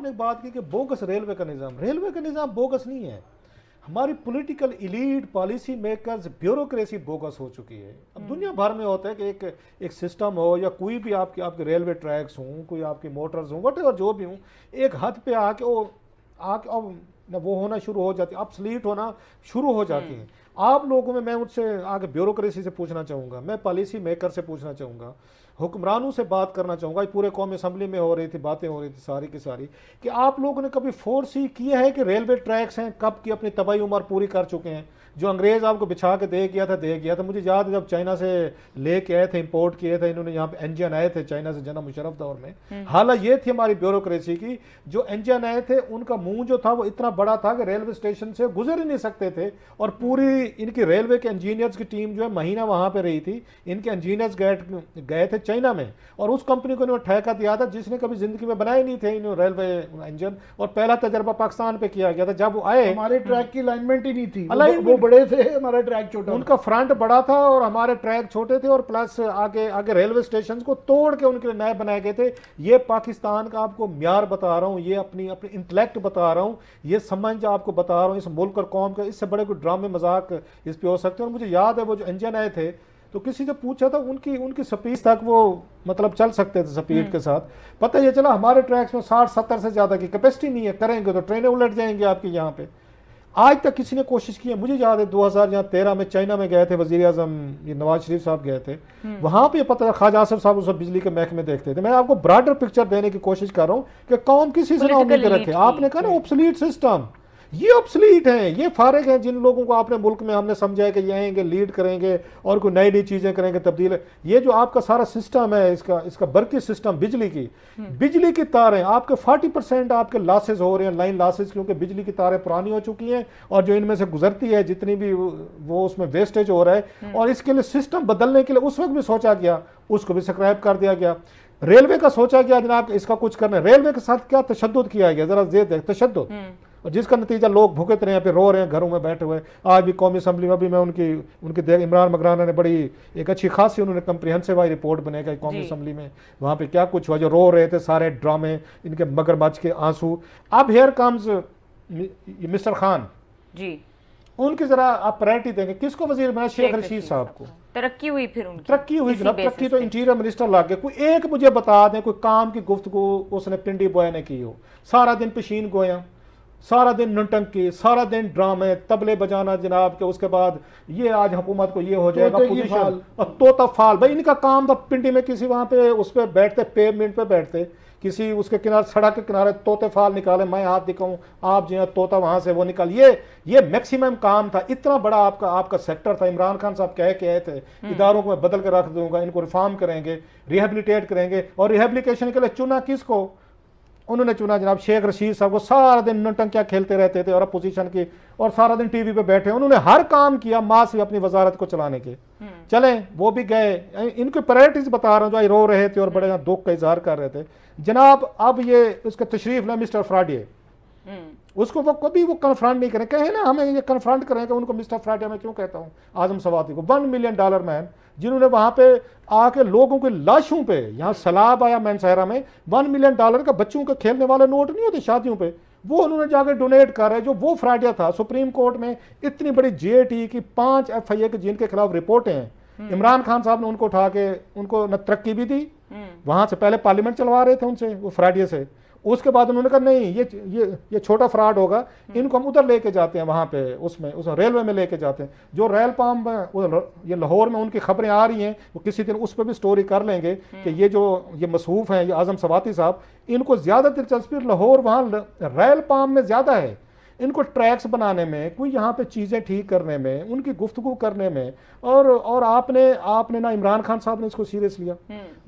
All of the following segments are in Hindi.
आपने एक बात की कि बोगस रेलवे का निज़ाम बोगस नहीं है। हमारी political elite, policy makers, bureaucracy bogus हो चुकी है। अब दुनिया भर में होता है कि एक सिस्टम हो या कोई भी आपके आपके रेलवे ट्रैक्स हों, कोई आपकी मोटर्स हों, वट जो भी हों, एक हद पे आके वो होना शुरू हो जाती है, ऑब्सलीट होना शुरू हो जाती हैं। आप लोगों में मैं मुझसे आगे ब्यूरोक्रेसी से पूछना चाहूँगा, मैं पॉलिसी मेकर से पूछना चाहूँगा, हुक्मरानों से बात करना चाहूँगा। पूरे कौमी असम्बली में हो रही थी, बातें हो रही थी सारी की सारी, कि आप लोगों ने कभी फोर्स ही किया है कि रेलवे ट्रैक्स हैं कब की अपनी तबाही उम्र पूरी कर चुके हैं। जो अंग्रेज़ आपको बिछा के दे गया था। मुझे याद है जब चाइना से लेके आए थे, इंपोर्ट किए थे इन्होंने, यहाँ पे इंजन आए थे चाइना से जनाब मुशर्रफ दौर में। हालांकि ये थी हमारी ब्यूरोक्रेसी की, जो इंजन आए थे उनका मुंह जो था वो इतना बड़ा था कि रेलवे स्टेशन से गुजर ही नहीं सकते थे। और पूरी इनकी रेलवे के इंजीनियर्स की टीम जो है महीना वहाँ पे रही थी। इनके इंजीनियर्स गए थे चाइना में, और उस कंपनी को इन्होंने ठेका दिया था जिसने कभी जिंदगी में बनाए नहीं थे इन्होंने रेलवे इंजन। और पहला तजर्बा पाकिस्तान पे किया गया था। जब वो आए, हमारे ट्रैक की अलाइनमेंट ही नहीं थी, वो बड़े थे, हमारा ट्रैक छोटा, उनका फ्रंट बड़ा था और हमारे ट्रैक छोटे थे। और प्लस आगे आगे रेलवे स्टेशन को तोड़ के उनके लिए नए बनाए गए थे। ये पाकिस्तान का आपको म्यार बता रहा हूँ, ये अपनी इंटेलेक्ट बता रहा हूँ, ये समझ आपको बता रहा हूँ इस मुल्क और कौम का। इससे बड़े कोई ड्रामे मजाक इस पे हो सकते हैं। और मुझे याद है वो जो इंजन आए थे तो किसी से पूछा था, उनकी स्पीड तक वो मतलब चल सकते थे स्पीड के साथ। पता ये चला हमारे ट्रैक्स में 60-70 से ज़्यादा की कैपेसिटी नहीं है, करेंगे तो ट्रेनें उलट जाएंगी आपकी यहाँ पे। आज तक किसी ने कोशिश की है। मुझे याद है 2013 में चाइना में गए थे, वजीर आजम नवाज शरीफ साहब गए थे, वहां पे पता ख्वाजा आसिफ साहब उस बिजली के महकमे देखते थे। मैं आपको ब्रॉडर पिक्चर देने की कोशिश कर रहा हूँ कि कौम किसी से ना उम्मीद रखे। आपने कहा ना ऑब्सोलीट सिस्टम, ये ऑब्सोलीट हैं, ये फारिग हैं जिन लोगों को आपने मुल्क में हमने समझाया कि ये आएंगे लीड करेंगे और कोई नई नई चीजें करेंगे, तब्दील। ये जो आपका सारा सिस्टम है, इसका बरकी सिस्टम बिजली की तारें आपके 40% आपके लॉसेज हो रहे हैं, लाइन लॉसेज, क्योंकि बिजली की तारें पुरानी हो चुकी हैं और जो इनमें से गुजरती है जितनी भी वो उसमें वेस्टेज हो रहा है। और इसके लिए सिस्टम बदलने के लिए उस वक्त भी सोचा गया, उसको भी स्क्रैप कर दिया गया। रेलवे का सोचा गया जनाब इसका कुछ करना। रेलवे के साथ क्या तशद्दुद किया गया, जरा देख तशद्दुद, और जिसका नतीजा लोग भुगत रहे हैं, पे रो रहे हैं घरों में बैठे हुए। आज भी कौमी असम्बली में भी मैं उनकी इमरान मकराना ने बड़ी एक अच्छी खासी उन्होंने कंप्रिहेंसिव रिपोर्ट बनाई कौमी असम्बली में, वहाँ पे क्या कुछ हुआ, जो रो रहे थे सारे ड्रामे, इनके मगरमच्छ के आंसू। अब हियर कम्स मिस्टर खान जी, उनकी जरा आप प्रायोरिटी देंगे, किसको वजीर बनाया? शेख रशीद साहब को। तरक्की हुई फिर उनकी, तरक्की तो इंटीरियर मिनिस्टर लग गए। कोई एक मुझे बता दें कोई काम की गुफ्तगू उसने पिंडी बॉय ने की हो। सारा दिन पेशीन गोया, सारा दिन नौटंकी, सारा दिन ड्रामे, तबले बजाना जनाब के। उसके बाद ये आज हुकूमत को ये हो जाएगा पोजीशन, और तोता फाल। भाई इनका काम था पिंडी में किसी वहां पे उस पर बैठते, पेवमेंट पे बैठते, किसी उसके किनारे सड़क के किनारे तोते फाल निकाले, मैं हाथ दिखाऊं, आप जो है तोता वहां से वो निकाल। ये मैक्सिमम काम था। इतना बड़ा आपका सेक्टर था। इमरान खान साहब कह के आए थे इदारों को मैं बदल के रख दूंगा, इनको रिफॉर्म करेंगे, रिहेबिलिटेट करेंगे। और रिहेबिलिटेशन के लिए चुना किसको? उन्होंने चुना जनाब शेख रशीद साहब को। सारा दिन नौटंकियां खेलते रहते थे और अपोजिशन की, और सारा दिन टीवी पे बैठे। उन्होंने हर काम किया मास भी अपनी वजारत को चलाने के। चले वो भी गए। इनकी प्रायोरिटीज बता रहा हूँ, जो रो रहे थे और बड़े दुख का इजहार कर रहे थे जनाब। अब ये उसका तशरीफ ना मिस्टर फ्राडिये, उसको वो कभी वो कन्फ्रंट नहीं करें, कहे ना हमें ये कन्फ्रंट करें कि उनको मिस्टर फ्राडिये मैं क्यों कहता हूँ, आजम सवाती को, $1 मिलियन मैन, जिन्होंने वहां पे आके लोगों की लाशों पे, यहाँ सैलाब आया मैनसहरा में, $1 मिलियन का बच्चों के खेलने वाले नोट नहीं होते शादियों पे, वो उन्होंने जाकर डोनेट कर रहे। जो वो फ्राडिया था, सुप्रीम कोर्ट में इतनी बड़ी जेटी की 5 FIA के जिनके खिलाफ रिपोर्टें हैं, इमरान खान साहब ने उनको उठा के उनको न तरक्की भी दी, वहां से पहले पार्लियामेंट चलवा रहे थे उनसे, वो फ्राडिया से। उसके बाद उन्होंने कहा नहीं ये छोटा फ्रॉड होगा, इनको हम उधर लेके जाते हैं, वहां पे उसमें रेलवे में लेके जाते हैं। जो रेल पाम ये लाहौर में उनकी खबरें आ रही हैं, वो किसी दिन उस पर भी स्टोरी कर लेंगे कि ये मसरूफ हैं, ये आजम सवाती साहब, इनको ज्यादा दिलचस्पी लाहौर वहां रेल पाम में ज्यादा है। इनको ट्रैक्स बनाने में, कोई यहाँ पे चीज़ें ठीक करने में, उनकी गुफ्तगू करने में। और आपने ना इमरान खान साहब ने इसको सीरियस लिया,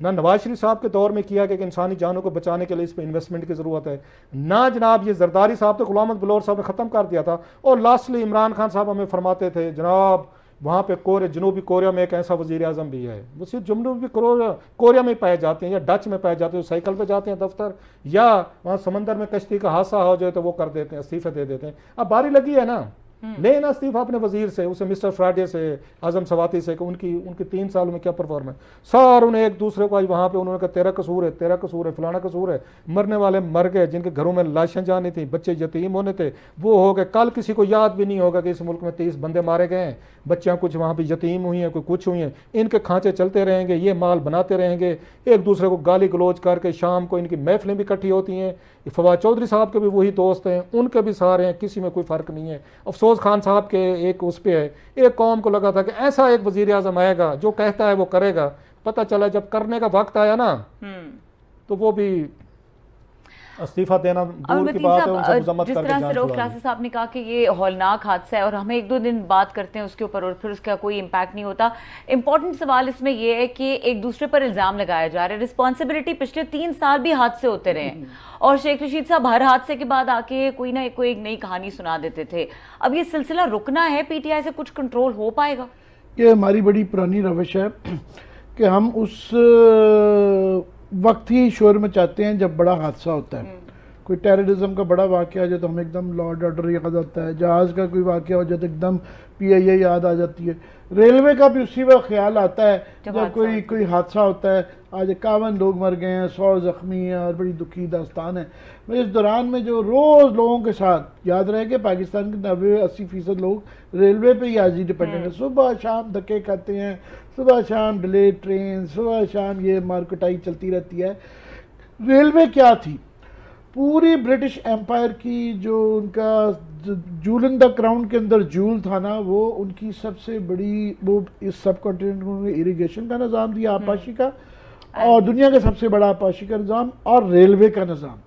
ना नवाज शरीफ साहब के दौर में किया कि इंसानी जानों को बचाने के लिए इस पर इन्वेस्टमेंट की ज़रूरत है, ना जनाब ये जरदारी साहब तो गुलाम बलोर साहब ने ख़त्म कर दिया था। और लास्टली इमरान खान साहब हमें फरमाते थे जनाब वहाँ पे जनूबी कोरिया में एक ऐसा वज़ीर आज़म भी है, वो सिर्फ जनूबी कोरिया में पाए जाते हैं या डच में पाए जाते हैं, साइकिल पे जाते हैं दफ्तर, या वहाँ समंदर में कश्ती का हादसा हो जाए तो वो कर देते हैं, इस्तीफे दे देते हैं। अब बारी लगी है ना, लेना इस्तीफा अपने वजीर से, उसे मिस्टर फ्राइडे से, आजम सवाती से, कि उनकी 3 सालों में क्या परफॉर्म है। सार उन्हें एक दूसरे को आज वहाँ पे उन्होंने कहा तेरा कसूर है, तेरा कसूर है, फलाना कसूर है। मरने वाले मर गए, जिनके घरों में लाशें जानी थी, बच्चे यतीम होने थे, वो हो गए। कल किसी को याद भी नहीं होगा कि इस मुल्क में 30 बंदे मारे गए हैं, बच्चियाँ कुछ वहाँ पर यतीम हुई हैं, कोई कुछ हुई हैं। इनके खांचे चलते रहेंगे, ये माल बनाते रहेंगे, एक दूसरे को गाली गलोच करके शाम को इनकी महफिलें भी इकट्ठी होती हैं। फवाद चौधरी साहब के भी वही दोस्त हैं, उनके भी सारे हैं, किसी में कोई फ़र्क नहीं है। अफसोस खान साहब के एक उस पे है, एक कौम को लगा था कि ऐसा एक वज़ीर आज़म आएगा जो कहता है वो करेगा। पता चला जब करने का वक्त आया ना तो वो भी इस्तीफा देना दूर की बात है, उनसे मजम्मत जिस करके तरह जान से रऊफ छुड़ा ली। क्लासेस साहब ने कहा कि ये हौलनाक हादसा है और हमें 1-2 दिन बात करते हैं उसके ऊपर और फिर उसका कोई इम्पैक्ट नहीं होता। इंपॉर्टेंट सवाल इसमें यह है कि एक दूसरे पर इल्ज़ाम लगाया जा रहा है। रिस्पॉन्सिबिलिटी पिछले 3 साल भी हादसे होते रहे हैं और शेख रशीद साहब हर हादसे के बाद आके कोई ना कोई एक नई कहानी सुना देते थे। अब ये सिलसिला रुकना है, पीटीआई से कुछ कंट्रोल हो पाएगा? ये हमारी बड़ी पुरानी रविश है कि हम उस वक्त ही शोर मचाते हैं जब बड़ा हादसा होता है। कोई टेररिज्म का बड़ा वाक़या हो जाए तो हम एकदम लॉ एंड ऑर्डर याद आता है, जहाज़ का कोई वाक़या हो जाए तो एकदम पीआईए याद आ जाती है, रेलवे का भी उसी वक्त ख्याल आता है जब कोई हादसा होता है। आज 51 लोग मर गए हैं, 100 ज़ख्मी हैं और बड़ी दुखी दास्तान है। इस दौरान में जो रोज़ लोगों के साथ याद रहे कि पाकिस्तान के 90-80% लोग रेलवे पे ही आज ही डिपेंडेंट है। सुबह शाम धक्के खाते हैं, सुबह शाम डिले ट्रेन, सुबह शाम ये मारकुटाई चलती रहती है। रेलवे क्या थी? पूरी ब्रिटिश एम्पायर की जो उनका जूल इन द क्राउन के अंदर जूल था ना, वो उनकी सबसे बड़ी, वो इस सब कॉन्टिनेंट में इरिगेशन का निज़ाम दिया, आपाशी का, और दुनिया का सबसे बड़ा आपाशी का निज़ाम और रेलवे का निज़ाम।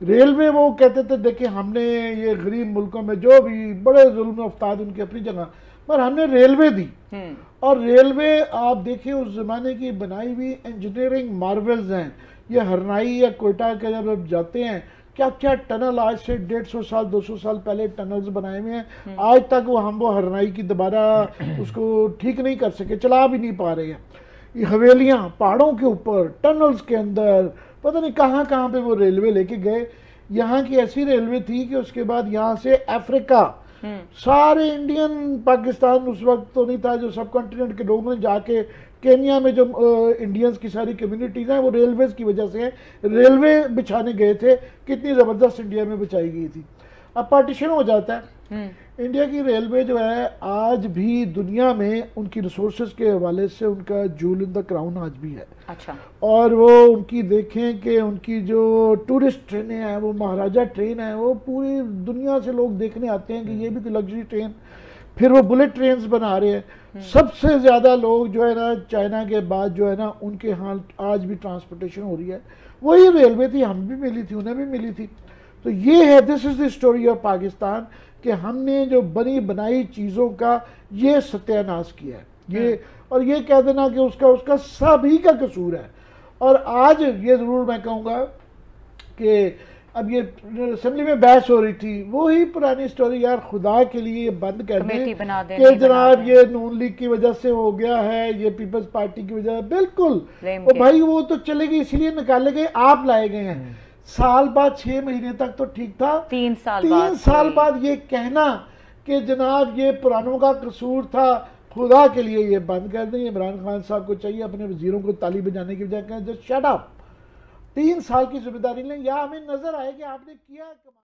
रेलवे वो कहते थे देखिए हमने ये गरीब मुल्कों में जो भी बड़े जुल्म अफ्ताद उनकी अपनी जगह, पर हमने रेलवे दी। और रेलवे आप देखिए उस ज़माने की बनाई हुई इंजीनियरिंग मार्वल्स हैं। ये हरनाई या कोयटा के जब आप जाते हैं, क्या क्या टनल आज से 150 साल 200 साल पहले टनल्स बनाए हुए हैं, आज तक वो हरनाई की दोबारा उसको ठीक नहीं कर सके, चला भी नहीं पा रहे हैं। ये हवेलियाँ पहाड़ों के ऊपर टनल्स के अंदर पता नहीं कहाँ कहाँ पे वो रेलवे लेके गए। यहाँ की ऐसी रेलवे थी कि उसके बाद यहाँ से अफ्रीका सारे इंडियन, पाकिस्तान उस वक्त तो नहीं था, जो सब कॉन्टिनेंट के लोगों ने जाके केनिया में जो इंडियंस की सारी कम्युनिटीज़ हैं वो रेलवेज़ की वजह से रेलवे बिछाने गए थे। कितनी ज़बरदस्त इंडिया में बिछाई गई थी। अब पार्टीशन हो जाता है। इंडिया की रेलवे जो है आज भी दुनिया में उनकी रिसोर्सेज के हवाले से उनका जूल इन द क्राउन आज भी है। अच्छा। और वो उनकी देखें कि उनकी जो टूरिस्ट ट्रेनें हैं वो महाराजा ट्रेन है, वो पूरी दुनिया से लोग देखने आते हैं कि ये भी तो लग्जरी ट्रेन। फिर वो बुलेट ट्रेन्स बना रहे हैं। सबसे ज़्यादा लोग जो है ना चाइना के बाद जो है ना उनके यहाँ आज भी ट्रांसपोर्टेशन हो रही है। वही रेलवे थी, हम भी मिली थी, उन्हें भी मिली थी। तो ये है, this is the story of Pakistan, कि हमने जो बनी बनाई चीज़ों का ये सत्यानाश किया है। ये और ये कह देना कि उसका सभी का कसूर है। और आज ये ज़रूर मैं कहूँगा कि अब ये असेंबली में बहस हो रही थी, वो ही पुरानी स्टोरी, यार खुदा के लिए ये बंद कर दें कि जनाब ये नून लीग की वजह से हो गया है, ये पीपल्स पार्टी की वजह, बिल्कुल वो भाई वो तो चले गए इसीलिए निकाले गए, आप लाए गए हैं। साल बाद 6 महीने तक तो ठीक था, 3 साल बाद ये कहना कि जनाब ये पुरानों का कसूर था, खुदा के लिए ये बंद कर दें। इमरान खान साहब को चाहिए अपने वजीरों को ताली बजाने की बजाय कहें जस्ट शट अप, 3 साल की जिम्मेदारी लें, या हमें नजर आए कि आपने किया।